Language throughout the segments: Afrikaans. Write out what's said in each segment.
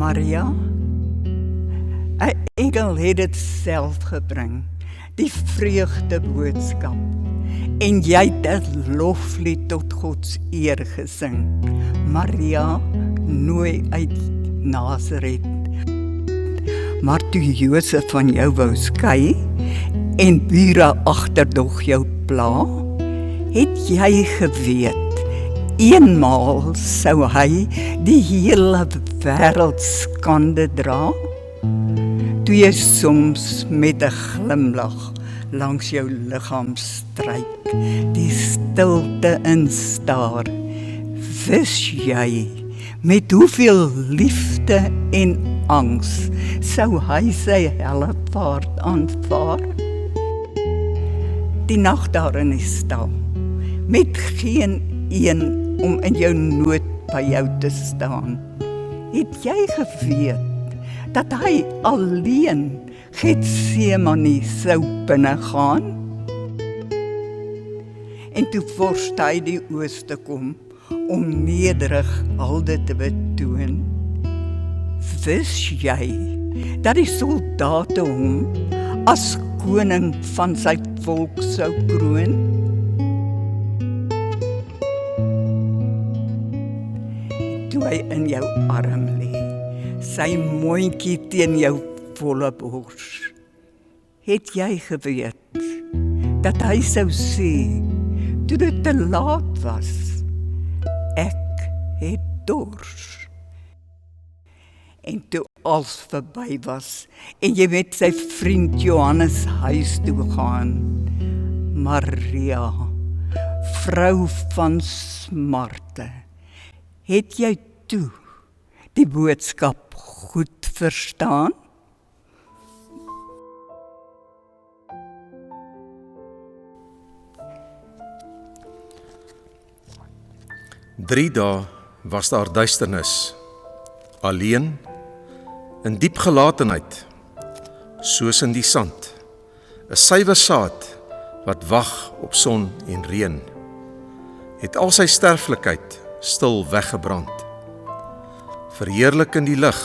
Maria, 'n engel het dit self gebring, die vreugdeboodskap, en jy het 'n loflied tot Gods eer gesing. Maria, nooi uit Nasaret. Maar toe Josef van jou wou skei, en bure agterdog jou pla, het jy geweet, eenmaal sou hy die hele wêreld skande dra? Toe jy soms met 'n glimlag langs jou liggaam stryk, die stilte instaar, wis jy met hoeveel liefde en angs sou hy sy hellevaart aanvaar? Die nag daarin is stil, met geen een om in jou nood by jou te staan. Het jy geweet dat hy alleen Getsemane sou binnegaan? En toe vorst hy die ooste kom, om nederig hulde te betoon. Wis jy dat die soldate hom as koning van sy volk sou kroon? Toe hy in jou arm lê, sy mondjie teen jou volle bors, het jy geweet dat hy sou sê, toe dit te laat was, ek het dors. En toe alles verby was, en jy met sy vriend Johannes huis toe gaan, Maria, vrou van smarte, het jy toe die boodskap goed verstaan? Drie dae was daar duisternis, alleen, in diep gelatenheid, soos in die sand, 'n suiwer saad wat wag op son en reën, het al sy sterflikheid stil weggebrand, verheerlik in die lig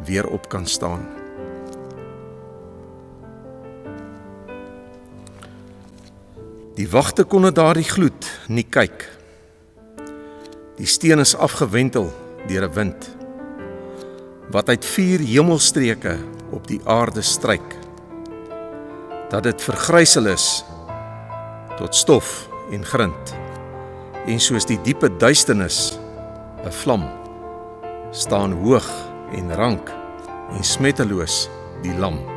weer op kan staan. Die wagte kon na daardie gloed nie kyk. Die steen is afgewentel deur 'n wind, wat uit 4 hemelstreke op die aarde stryk, dat dit vergrysel is tot stof en grind, en soos die diepe duisternis 'n vlam, staan hoog en rank en smetteloos die lam.